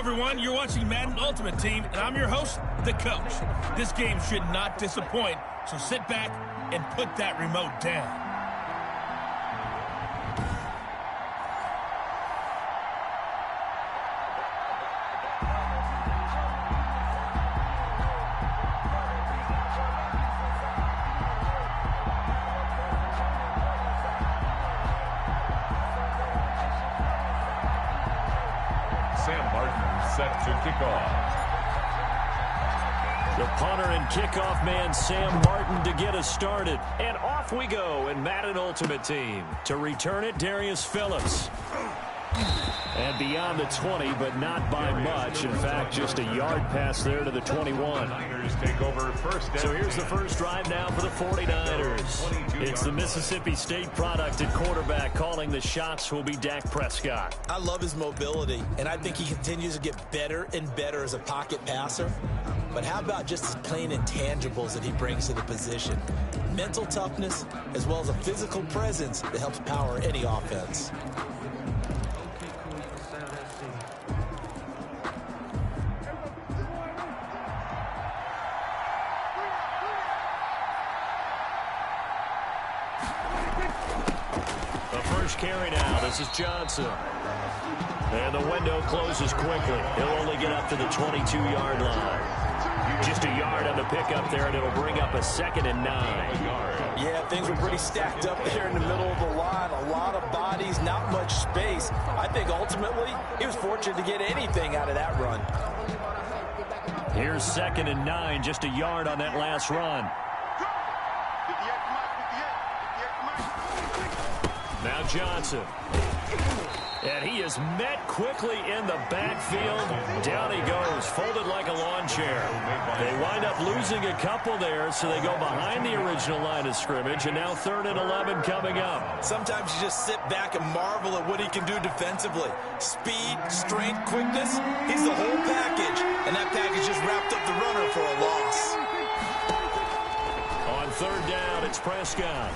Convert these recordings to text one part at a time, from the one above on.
everyone. You're watching Madden Ultimate Team, and I'm your host, the coach. This game should not disappoint, so sit back and put that remote down. Set to kick off. The punter and kickoff man, Sam Martin, to get us started. And off we go in Madden Ultimate Team. To return it, Darius Phillips. And beyond the 20, but not by much. In fact, just a yard pass there to the 21. Take over first. So here's the first drive now for the 49ers. It's the Mississippi State product at quarterback. Calling the shots will be Dak Prescott. I love his mobility, and I think he continues to get better and better as a pocket passer. But how about just his plain intangibles that he brings to the position? Mental toughness, as well as a physical presence that helps power any offense. Carry now. This is Johnson. And the window closes quickly. He'll only get up to the 22-yard line. Just a yard on the pickup there, and it'll bring up a 2nd and 9. Yeah, things were pretty stacked up there in the middle of the line. A lot of bodies, not much space. I think ultimately he was fortunate to get anything out of that run. Here's 2nd and 9, just a yard on that last run. Now Johnson. And he is met quickly in the backfield. Down he goes, folded like a lawn chair. They wind up losing a couple there, so they go behind the original line of scrimmage, and now 3rd and 11 coming up. Sometimes you just sit back and marvel at what he can do defensively. Speed, strength, quickness, he's the whole package. And that package just wrapped up the runner for a loss. On 3rd down, it's Prescott.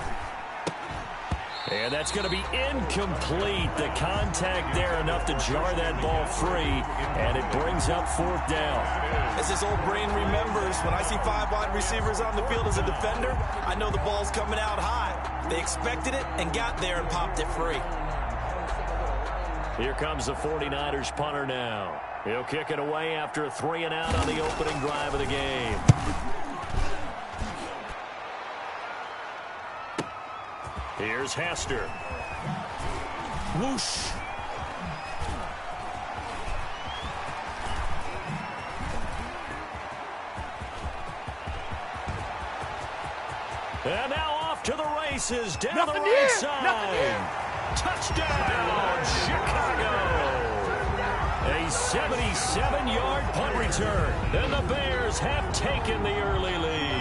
And that's going to be incomplete. The contact there enough to jar that ball free, and it brings up 4th down. As his old brain remembers, when I see 5 wide receivers on the field as a defender, I know the ball's coming out high. They expected it and got there and popped it free. Here comes the 49ers punter now. He'll kick it away after a 3-and-out on the opening drive of the game. Here's Hester. Whoosh. And now off to the races down the right side. Touchdown, Chicago. A 77-yard punt return. And the Bears have taken the early lead.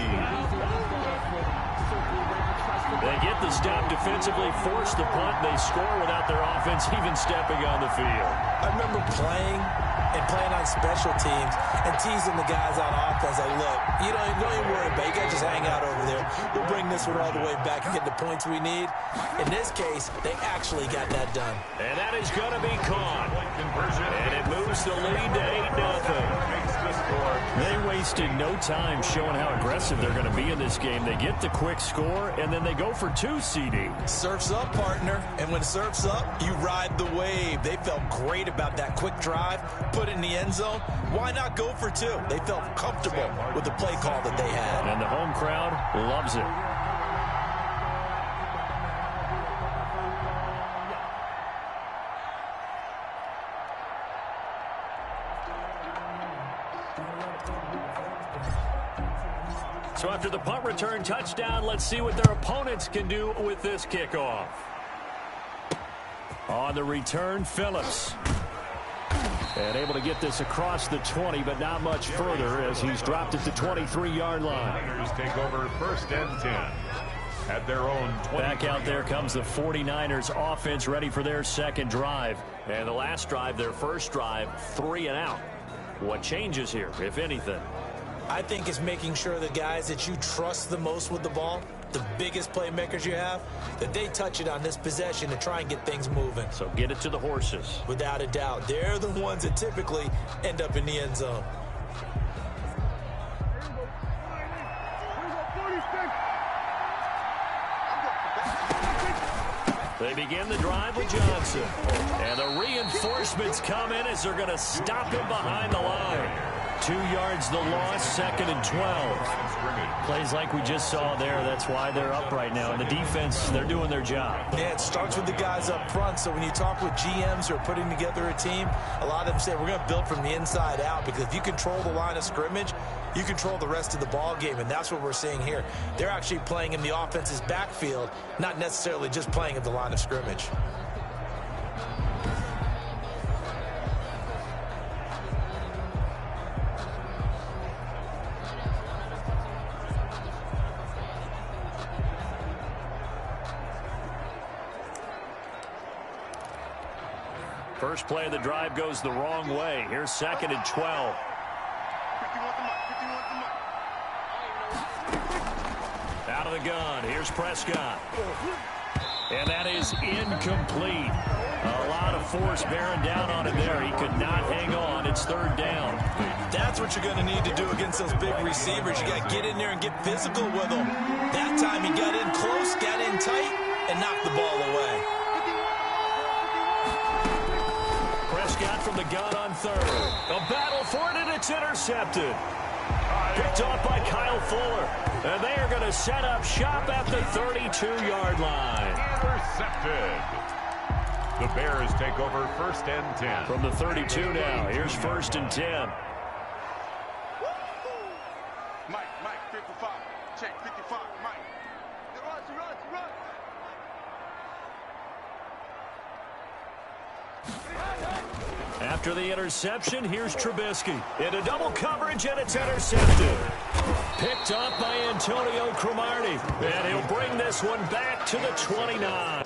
They get the stop defensively, force the punt, they score without their offense even stepping on the field. I remember playing on special teams and teasing the guys on offense. Like, look, don't even worry about it. You guys just hang out over there. We'll bring this one all the way back and get the points we need. In this case, they actually got that done. And that is going to be caught. And it moves the lead to 8-0. They wasted no time showing how aggressive they're going to be in this game. They get the quick score, and then they go for 2 CD. Surf's up, partner. And when surf's up, you ride the wave. They felt great about that quick drive, put it in the end zone. Why not go for 2? They felt comfortable with the play call that they had. And the home crowd loves it. So after the punt return touchdown, let's see what their opponents can do with this kickoff. On the return, Phillips. And able to get this across the 20, but not much further as he's dropped at the 23-yard line. Take over 1st and 10 at their own 20. Back out there comes the 49ers offense ready for their 2nd drive. And the last drive, their first drive, 3-and-out. What changes here, if anything? I think it's making sure the guys that you trust the most with the ball the biggest playmakers you have, that they touch it on this possession to try and get things moving. So get it to the horses. Without a doubt. They're the ones that typically end up in the end zone. They begin the drive with Johnson. And the reinforcements come in as they're going to stop him behind the line. 2 yards the loss, 2nd and 12. Plays like we just saw there. That's why they're up right now. And the defense, they're doing their job. Yeah, it starts with the guys up front. So when you talk with GMs who are putting together a team, a lot of them say we're going to build from the inside out, because if you control the line of scrimmage, you control the rest of the ball game, and that's what we're seeing here. They're actually playing in the offense's backfield, not necessarily just playing at the line of scrimmage. First play of the drive goes the wrong way. Here's 2nd and 12. Out of the gun. Here's Prescott. And that is incomplete. A lot of force bearing down on him there. He could not hang on. It's 3rd down. That's what you're going to need to do against those big receivers. You got to get in there and get physical with them. That time he got in close, got in tight, and knocked the ball away. Prescott from the gun on 3rd. A battle for it, and it's intercepted. Picked off by Kyle Fuller. And they are going to set up shop at the 32-yard line. Intercepted. The Bears take over 1st and 10. From the 32 now. Here's 1st and 10. Mike, 55. Check, 55, Mike. Run. After the interception, here's Trubisky. Into double coverage, and it's intercepted. Picked up by Antonio Cromartie. And he'll bring this one back to the 29.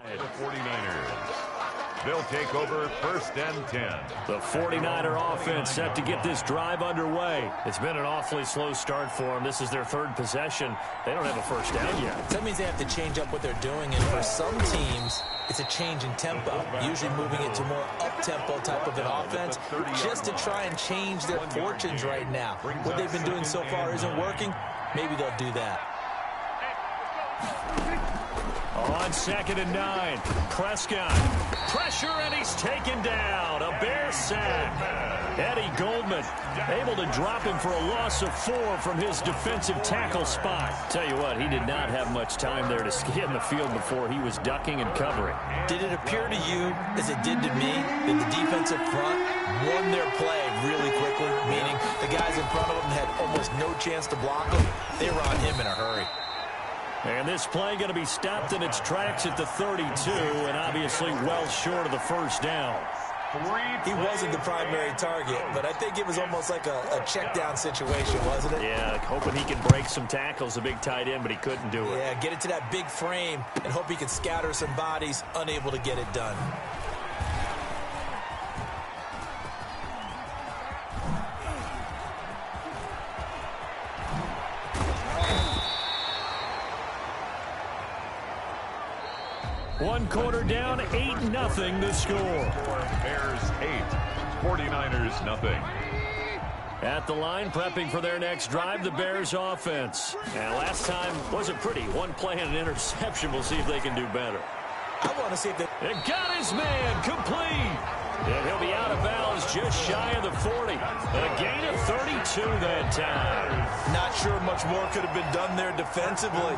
The 49ers. They'll take over 1st and 10. The 49er offense set to get this drive underway. It's been an awfully slow start for them. This is their 3rd possession. They don't have a first down yet. That means they have to change up what they're doing, and for some teams, it's a change in tempo, usually moving it to more up-tempo type of an offense, just to try and change their fortunes right now. What they've been doing so far isn't working. Maybe they'll do that. On 2nd and 9, Prescott. Pressure, and he's taken down. A Bear sack. Eddie Goldman able to drop him for a loss of 4 from his defensive tackle spot. Tell you what, he did not have much time there to get in the field before he was ducking and covering. Did it appear to you, as it did to me, that the defensive front won their play really quickly, meaning the guys in front of them had almost no chance to block him? They were on him in a hurry. And this play going to be stopped in its tracks at the 32, and obviously well short of the first down. He wasn't the primary target, but I think it was almost like a check-down situation, wasn't it? Yeah, hoping he could break some tackles, a big tight end, but he couldn't do it. Yeah, get it to that big frame and hope he can scatter some bodies, unable to get it done. One quarter down, 8-0 the score. Bears 8, 49ers nothing. At the line, prepping for their next drive, the Bears offense. And last time wasn't pretty. One play and an interception. We'll see if they can do better. I want to see if they... It got his man complete. And he'll be out of bounds just shy of the 40. A gain of 32 that time. Not sure much more could have been done there defensively.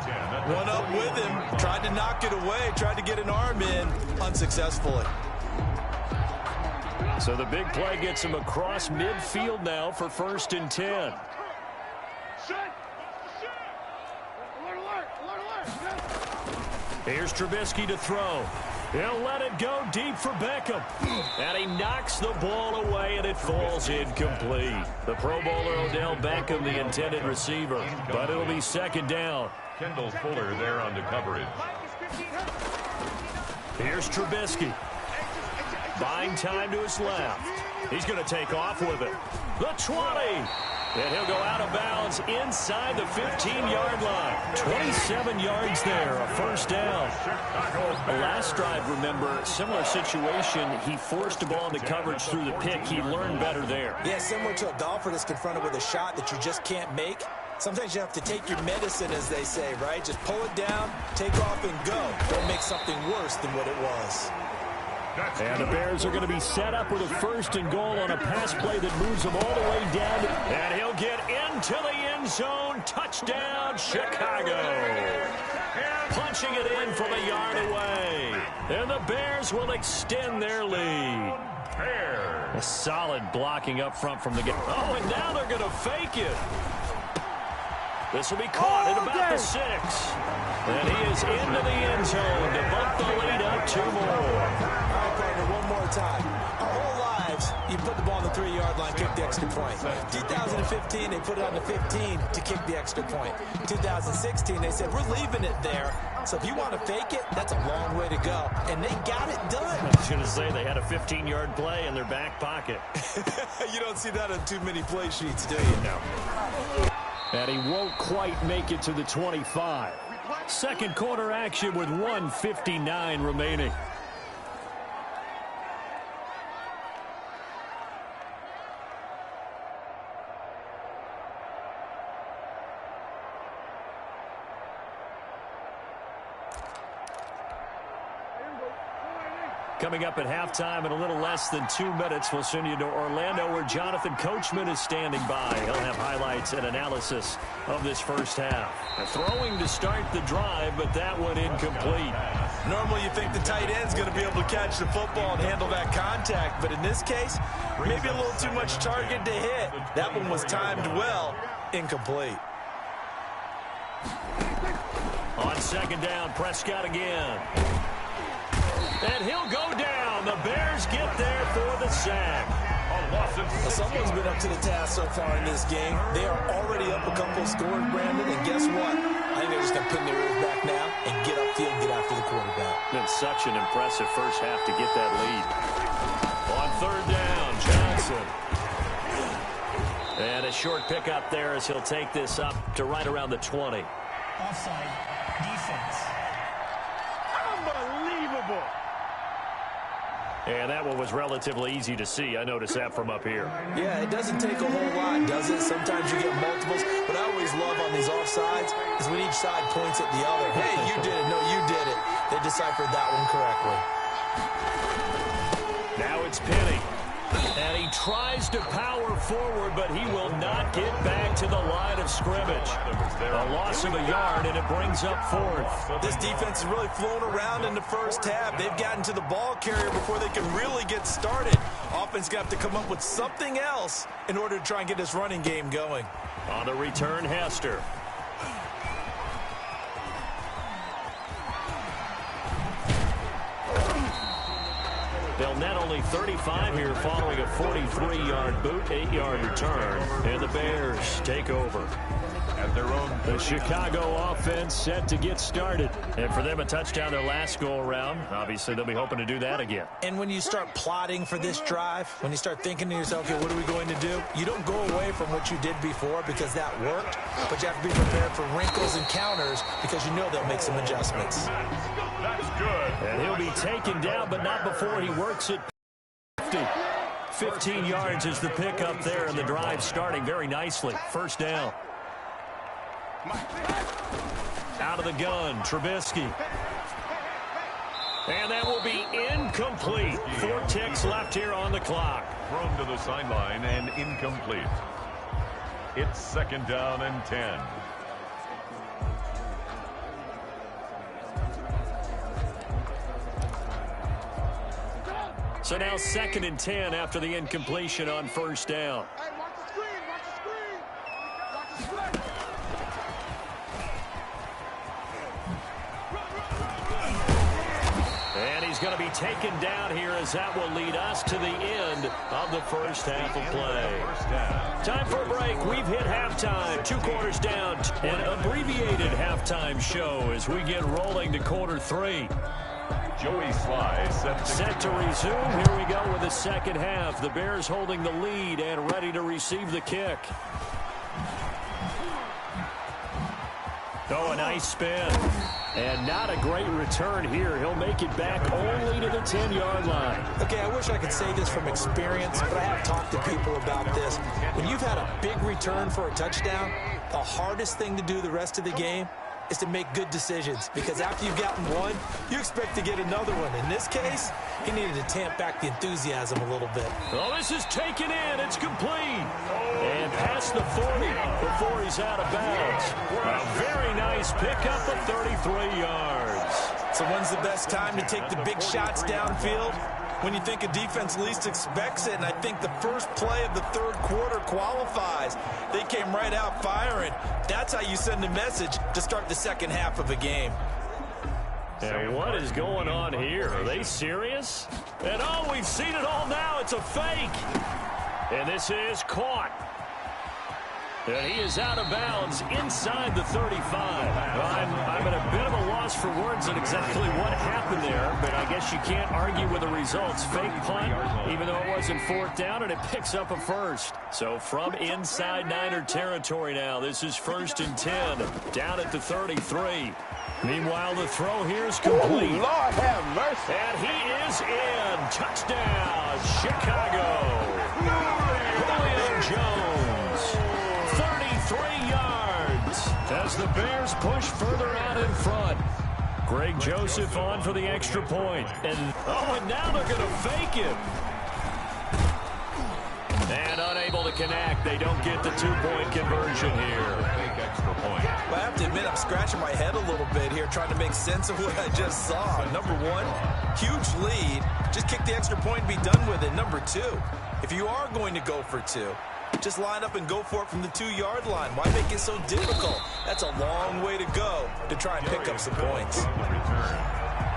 Went up with him, tried to knock it away, tried to get an arm in, unsuccessfully. So the big play gets him across midfield now for 1st and 10. Here's Trubisky to throw. He'll let it go deep for Beckham. And he knocks the ball away, and it falls incomplete. The Pro Bowler Odell Beckham, the intended receiver. But it'll be 2nd down. Kendall Fuller there on the coverage. Here's Trubisky. Buying time to his left. He's going to take off with it. The 20. And he'll go out of bounds inside the 15-yard line. 27 yards there, a 1st down. The last drive, remember, similar situation. He forced the ball into coverage through the pick. He learned better there. Yeah, similar to a golfer that's confronted with a shot that you just can't make. Sometimes you have to take your medicine, as they say, right? Just pull it down, take off, and go. Don't make something worse than what it was. And the Bears are going to be set up with a 1st and goal on a pass play that moves them all the way down. And he'll get into the end zone. Touchdown, Chicago. Punching it in from a yard away. And the Bears will extend their lead. A solid blocking up front from the game. Oh, and now they're going to fake it. This will be caught at about the 6. And he is into the end zone to bump the lead up 2 more. One more time. Our whole lives, you put the ball on the 3-yard line, kick the extra point. 2015, they put it on the 15 to kick the extra point. 2016, they said, we're leaving it there. So if you want to fake it, that's a long way to go. And they got it done. I was going to say they had a 15-yard play in their back pocket. You don't see that on too many play sheets, do you? No. And he won't quite make it to the 25. 2nd quarter action with 1:59 remaining. Coming up at halftime in a little less than 2 minutes, we'll send you to Orlando where Jonathan Coachman is standing by. He'll have highlights and analysis of this 1st half. Throwing to start the drive, but that one incomplete. Normally you think the tight end's going to be able to catch the football and handle that contact, but in this case, maybe a little too much target to hit. That one was timed well, incomplete. On 2nd down, Prescott again. And he'll go down. The Bears get there for the sack. Someone's been up to the task so far in this game. They are already up a couple of scores, Brandon, and guess what? I think they're just going to pin their ears back now and get upfield and get after the quarterback. The been such an impressive first half to get that lead. On third down, Johnson. And a short pickup there as he'll take this up to right around the 20. Offside defense. Unbelievable. And that one was relatively easy to see. I noticed that from up here. Yeah, it doesn't take a whole lot, does it? Sometimes you get multiples. What I always love on these offsides is when each side points at the other. Hey, you did it. No, you did it. They deciphered that one correctly. Now it's Penny. And he tries to power forward, but he will not get back to the line of scrimmage. A loss of a yard, and it brings up fourth. This defense is really flown around in the first half. They've gotten to the ball carrier before they can really get started. Offense got to come up with something else in order to try and get this running game going. On the return, Hester. They'll net only 35 here following a 43-yard boot, 8-yard return. And the Bears take over. At their own The Chicago offense set to get started. And for them, a touchdown their last go-around. Obviously, they'll be hoping to do that again. And when you start plotting for this drive, when you start thinking to yourself, okay, what are we going to do? You don't go away from what you did before because that worked, but you have to be prepared for wrinkles and counters because you know they'll make some adjustments. That's good. And he'll be taken down, but not before he works it 50. 15 yards is the pickup there, and the drive starting very nicely. First down. Out of the gun, Trubisky. And that will be incomplete. 4 ticks left here on the clock. Thrown to the sideline and incomplete. It's second down and 10. So now second and 10 after the incompletion on first down. Hey, watch the screen. Watch the screen. Watch the screen. And he's going to be taken down here as that will lead us to the end of the first half of play. Time for a break. We've hit halftime. 2 quarters down. An abbreviated halftime show as we get rolling to quarter 3. Joey Sly Set to resume. Here we go with the second half. The Bears holding the lead and ready to receive the kick. Oh, a nice spin. And not a great return here. He'll make it back only to the 10-yard line. Okay, I wish I could say this from experience, but I have talked to people about this. When you've had a big return for a touchdown, the hardest thing to do the rest of the game is to make good decisions, because after you've gotten one, you expect to get another one. In this case, he needed to tamp back the enthusiasm a little bit. Oh, this is taken in. It's complete. And past the 40 before he's out of bounds. A very nice pickup of 33 yards. So when's the best time to take the big shots downfield? When you think a defense least expects it, and I think the first play of the third quarter qualifies. They came right out firing. That's how you send a message to start the second half of a game. And what is going on here? Are they serious? And oh, we've seen it all now. It's a fake. And this is caught. And he is out of bounds inside the 35. I'm at a bit of a loss for words on exactly what happened there, but I guess you can't argue with the results. Fake punt, even though it wasn't fourth down, and it picks up a first. So from inside Niner territory now, this is first and 10, down at the 33. Meanwhile, the throw here is complete. Ooh, Lord have mercy. And he is in. Touchdown, Chicago. Julio Jones. 33 yards as the Bears push further out in front. Greg Joseph on for the extra point. And now they're going to fake him. And unable to connect. They don't get the 2-point conversion here. extra point. Well, I have to admit, I'm scratching my head a little bit here trying to make sense of what I just saw. Number one, huge lead. Just kick the extra point and be done with it. Number two, if you are going to go for 2, just line up and go for it from the 2-yard line. Why make it so difficult? That's a long way to go to try and pick up some points.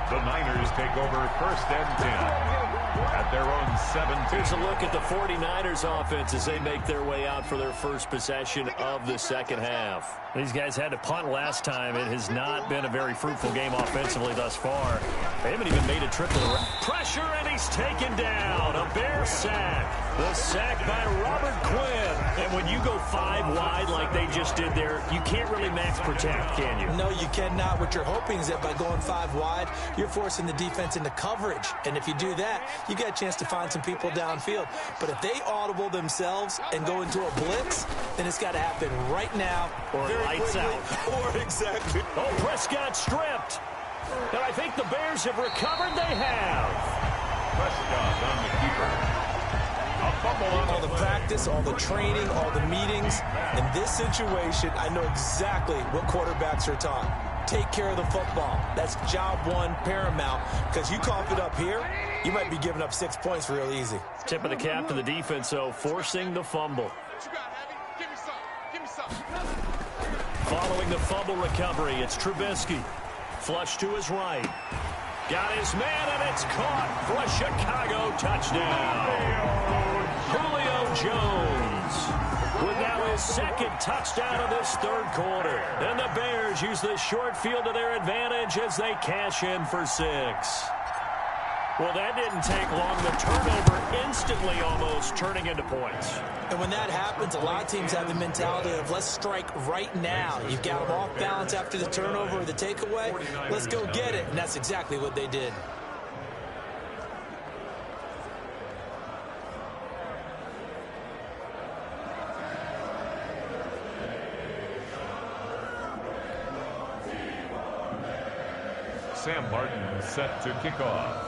The Niners take over first and 10. at their own 17. Here's a look at the 49ers offense as they make their way out for their first possession of the second half. These guys had to punt last time. It has not been a very fruitful game offensively thus far. They haven't even made a trip to the pressure, and he's taken down. A Bear sack. The sack by Robert Quinn. And when you go 5 wide like they just did there, you can't really max protect, can you? No, you cannot. What you're hoping is that by going 5 wide, you're forcing the defense into coverage. And if you do that, you get a chance to find some people downfield. But if they audible themselves and go into a blitz, then it's got to happen right now. Or lights quickly. out. Or exactly. Oh, Prescott stripped. And I think the Bears have recovered. They have. Prescott on the keeper. A fumble on All the practice, all the training, all the meetings. In this situation, I know exactly what quarterbacks are taught. Take care of the football. That's job one, paramount. Because you cough it up here, you might be giving up 6 points real easy. Tip of the cap to the defense, though, forcing the fumble. Following the fumble recovery, it's Trubisky. Flush to his right. Got his man, and it's caught for a Chicago touchdown. Julio Jones with now his second touchdown of this third quarter. And the Bears use the short field to their advantage as they cash in for 6. Well, that didn't take long. The turnover instantly almost turning into points. And when that happens, a lot of teams have the mentality of let's strike right now. You've got them off balance after the turnover or the takeaway. Let's go get it. And that's exactly what they did. Sam Martin set to kick off.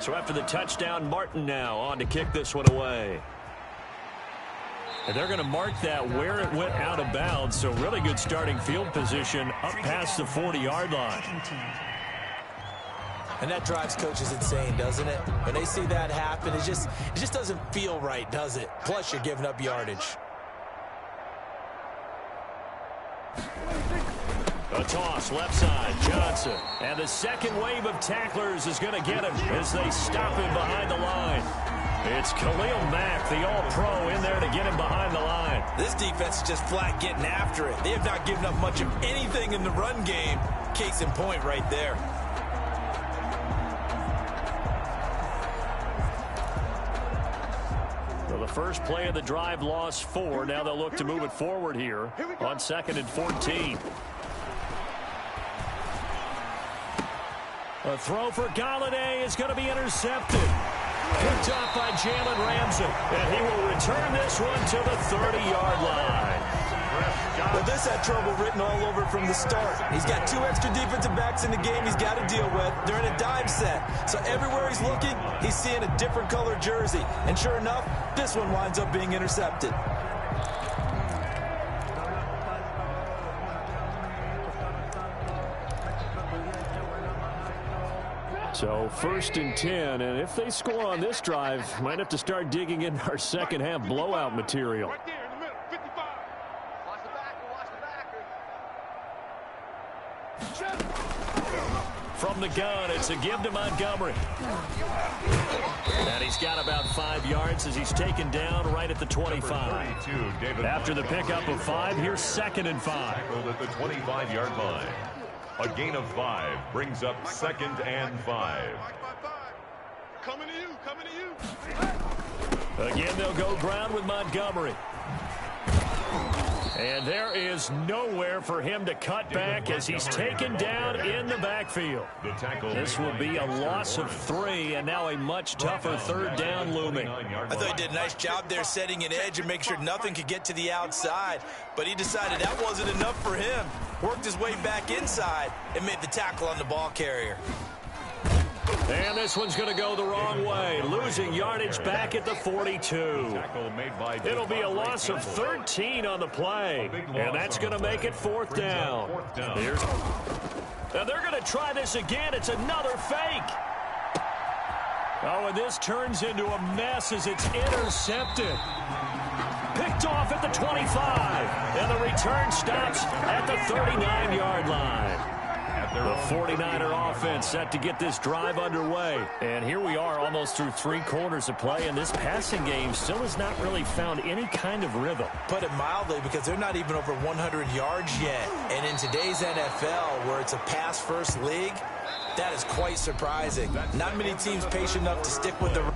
So after the touchdown, Martin now on to kick this one away. And they're going to mark that where it went out of bounds. So really good starting field position up past the 40-yard line. And that drives coaches insane, doesn't it? When they see that happen, it just doesn't feel right, does it? Plus, you're giving up yardage. A toss, left side, Johnson. And the second wave of tacklers is going to get him as they stop him behind the line. It's Khalil Mack, the all-pro, in there to get him behind the line. This defense is just flat getting after it. They have not given up much of anything in the run game. Case in point right there. Well, the first play of the drive lost 4. Now they'll look to move it forward here on 2nd and 14. A throw for Galladay is going to be intercepted. Picked off by Jalen Ramsey. And he will return this one to the 30-yard line. Well, this had trouble written all over from the start. He's got 2 extra defensive backs in the game he's got to deal with. They're in a dime set. So everywhere he's looking, he's seeing a different color jersey. And sure enough, this one winds up being intercepted. So 1st and 10, and if they score on this drive, might have to start digging into our second half blowout material. Right there in the middle, 55. Watch the backer, From the gun, it's a give to Montgomery. And he's got about 5 yards as he's taken down right at the 25. After the pickup of 5, here's 2nd and 5. Tackled at the 25-yard line. A gain of 5 brings up 2nd and 5. Coming to you, coming to you. Again, they'll go ground with Montgomery. And there is nowhere for him to cut back as he's taken down in the backfield. This will be a loss of 3, and now a much tougher 3rd down looming. I thought he did a nice job there setting an edge and make sure nothing could get to the outside. But he decided that wasn't enough for him. Worked his way back inside and made the tackle on the ball carrier. And this one's going to go the wrong way, losing yardage back at the 42. It'll be a loss of 13 on the play, and that's going to make it 4th down. Now they're going to try this again. It's another fake. Oh, and this turns into a mess as it's intercepted. Picked off at the 25, and the return stops at the 39-yard line. The 49er offense set to get this drive underway. And here we are almost through 3 quarters of play, and this passing game still has not really found any kind of rhythm. Put it mildly, because they're not even over 100 yards yet. And in today's NFL, where it's a pass-first league, that is quite surprising. Not many teams patient enough to stick with the run.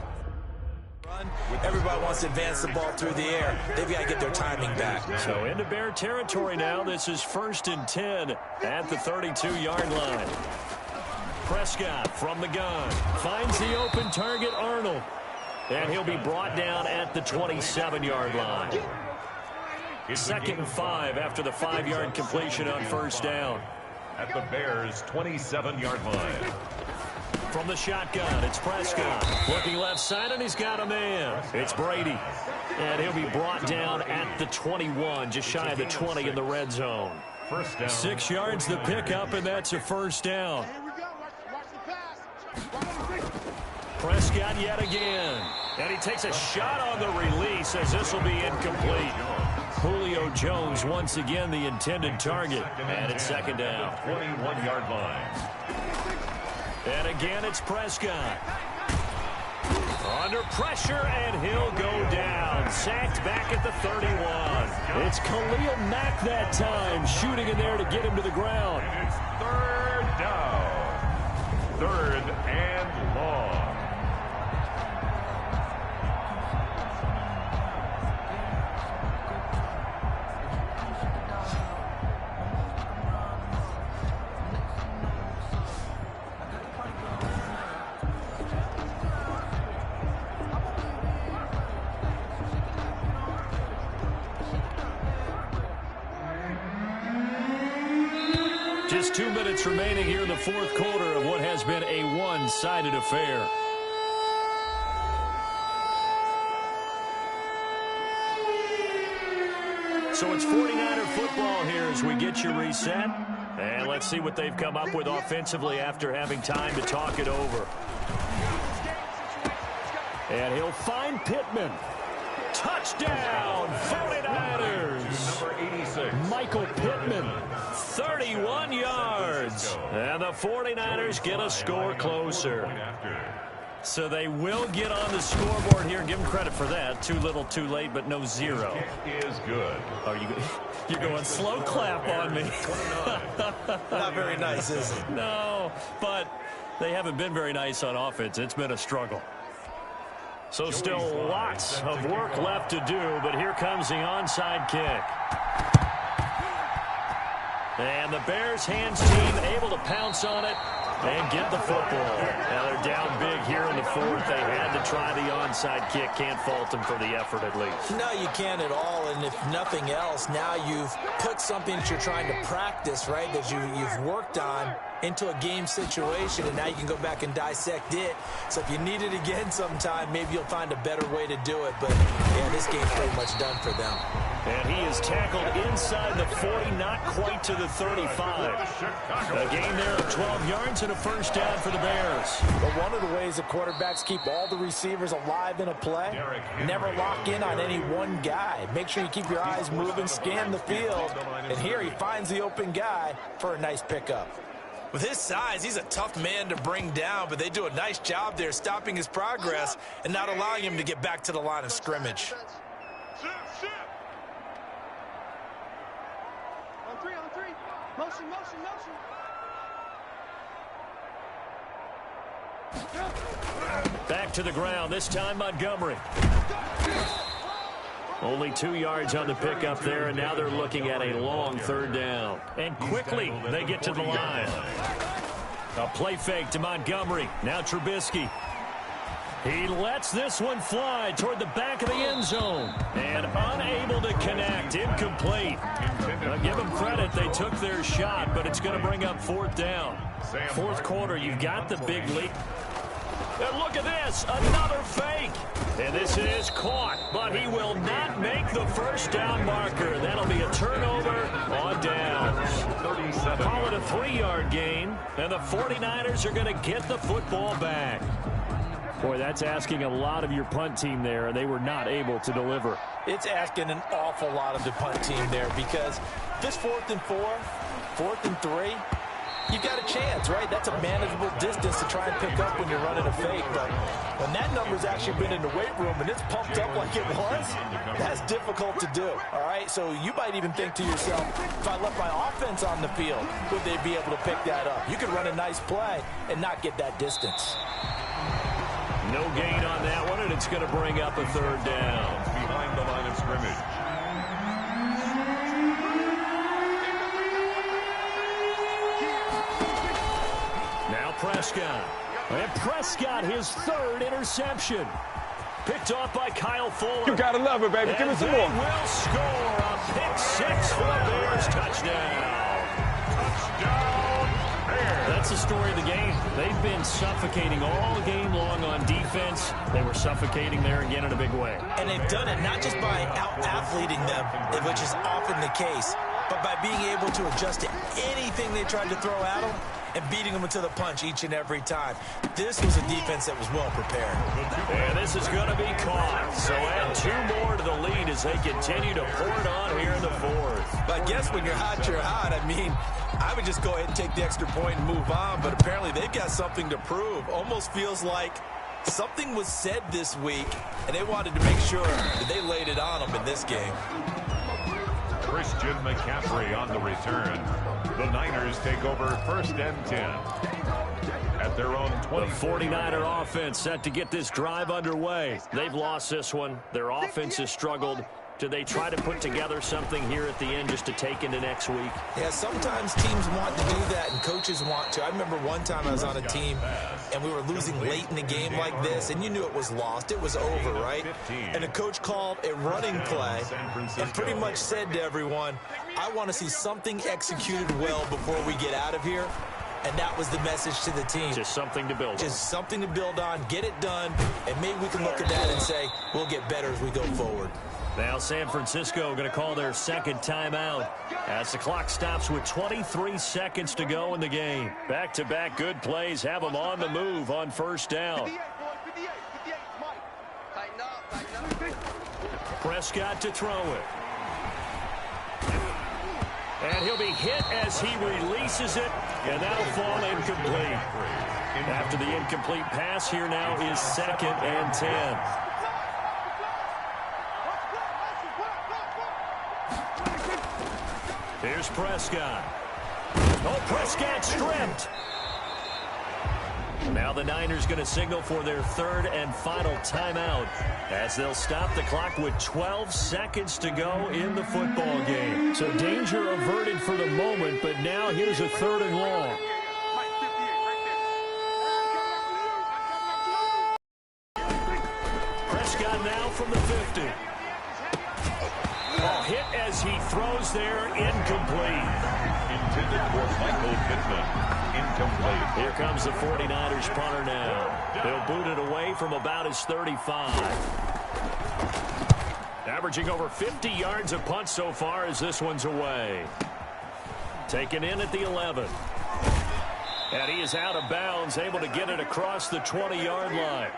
Everybody wants to advance the ball through the air. They've got to get their timing back. So into Bear territory now. This is 1st and 10 at the 32-yard line. Prescott from the gun finds the open target, Arnold. And he'll be brought down at the 27-yard line. 2nd and 5 after the 5-yard completion on 1st down. At the Bears' 27-yard line. From the shotgun, it's Prescott. Looking left side, and he's got a man. It's Brady. And he'll be brought down at the 21, just shy of the 20 in the red zone. 1st down. 6 yards the pickup, and that's a 1st down. Here we go. Watch the pass. Prescott yet again. And he takes a shot on the release as this will be incomplete. Julio Jones once again the intended target. And it's 2nd down. 21-yard line. And again, it's Prescott. Under pressure, and he'll go down. Sacked back at the 31. It's Khalil Mack that time, shooting in there to get him to the ground. And it's 3rd down. 3rd and long. Just 2 minutes remaining here in the 4th quarter of what has been a one-sided affair. So it's 49er football here as we get you reset. And let's see what they've come up with offensively after having time to talk it over. And he'll find Pittman. Touchdown, 49ers. Number 86. Michael Pittman, 31 yards. And the 49ers get a score closer. So they will get on the scoreboard here. Give them credit for that. Too little, too late, but no zero. Kick is good. Are you? You're going slow clap on me. Not very nice, is it? No, but they haven't been very nice on offense. It's been a struggle. So still lots of work left to do, but here comes the onside kick. And the Bears hands team able to pounce on it and get the football. Now they're down big here in the 4th. They had to try the onside kick. Can't fault them for the effort at least. No, you can't at all. And if nothing else, now you've put something that you're trying to practice, right, that you've worked on into a game situation, and now you can go back and dissect it. So if you need it again sometime, maybe you'll find a better way to do it. But, yeah, this game's pretty much done for them. And he is tackled inside the 40, not quite to the 35. A gain there of 12 yards and a first down for the Bears. But one of the ways the quarterbacks keep all the receivers alive in a play, never lock in on any one guy. Make sure you keep your eyes moving, scan the field. And here he finds the open guy for a nice pickup. With his size, he's a tough man to bring down, but they do a nice job there stopping his progress and not allowing him to get back to the line of scrimmage. On three. Motion. Back to the ground, this time Montgomery. Only 2 yards on the pickup there, and now they're looking at a long third down. And quickly, they get to the line. A play fake to Montgomery. Now Trubisky. He lets this one fly toward the back of the end zone. And unable to connect. Incomplete. Now give them credit. They took their shot, but it's going to bring up fourth down. Fourth quarter, you've got the big lead. And look at this. Another fake. And this is caught, but he will not make the first down marker. That'll be a turnover on downs. Call it a 3-yard gain, and the 49ers are going to get the football back. Boy, that's asking a lot of your punt team there, and they were not able to deliver. It's asking an awful lot of the punt team there because this 4th and 4, 4th and 3, you've got a chance, right? That's a manageable distance to try and pick up when you're running a fake. But when that number's actually been in the weight room and it's pumped up like it was, that's difficult to do, all right? So you might even think to yourself, if I left my offense on the field, would they be able to pick that up? You could run a nice play and not get that distance. No gain on that one, and it's going to bring up a third down. Behind the line of scrimmage. Prescott. And Prescott, his third interception. Picked off by Kyle Fuller. You gotta love it, baby. Give us some more. And they will score a pick six for the Bears. Touchdown. Touchdown, Bears. That's the story of the game. They've been suffocating all game long on defense. They were suffocating there again in a big way. And they've done it not just by out-athleting them, which is often the case, but by being able to adjust to anything they tried to throw at them and beating them into the punch each and every time. This was a defense that was well prepared. And this is going to be caught. So add 2 more to the lead as they continue to pour it on here in the 4th. But I guess when you're hot, you're hot. I mean, I would just go ahead and take the extra point and move on, but apparently they've got something to prove. Almost feels like something was said this week, and they wanted to make sure that they laid it on them in this game. Christian McCaffrey on the return. The Niners take over 1st and 10 at their own 20. The 49er offense set to get this drive underway. They've lost this one. Their offense has struggled. Do they try to put together something here at the end just to take into next week? Yeah, sometimes teams want to do that and coaches want to. I remember one time I was on a team and we were losing late in the game like this, and you knew it was lost. It was over, right? And the coach called a running play and pretty much said to everyone, I want to see something executed well before we get out of here. And that was the message to the team. Just something to build on. Just something to build on, get it done, and maybe we can look at that and say, we'll get better as we go forward. Now San Francisco going to call their second timeout as the clock stops with 23 seconds to go in the game. Back-to-back good plays have them on the move on first down. Prescott to throw it. And he'll be hit as he releases it, and that'll fall incomplete. After the incomplete pass, here now is 2nd and 10. Here's Prescott. Oh, Prescott stripped. Now the Niners going to signal for their 3rd and final timeout as they'll stop the clock with 12 seconds to go in the football game. So danger averted for the moment, but now here's a 3rd and long. Prescott now from the 50. Oh, hit as he throws there, incomplete. Intended for Michael Pittman. Incomplete. Here comes the 49ers punter now. He'll boot it away from about his 35. Averaging over 50 yards a punt so far as this one's away. Taken in at the 11. And he is out of bounds, able to get it across the 20-yard line.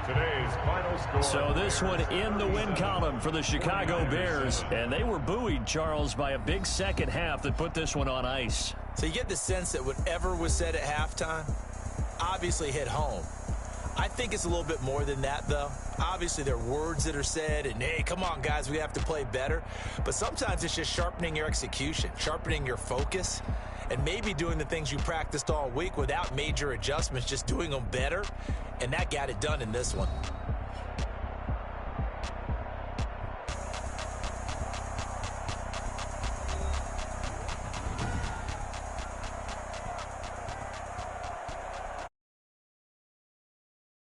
Today's final score. So this one in the win column for the Chicago Bears. And they were buoyed, Charles, by a big second half that put this one on ice. So you get the sense that whatever was said at halftime obviously hit home. I think it's a little bit more than that, though. Obviously, there are words that are said, and, hey, come on, guys, we have to play better. But sometimes it's just sharpening your execution, sharpening your focus, and maybe doing the things you practiced all week without major adjustments, just doing them better. And that got it done in this one.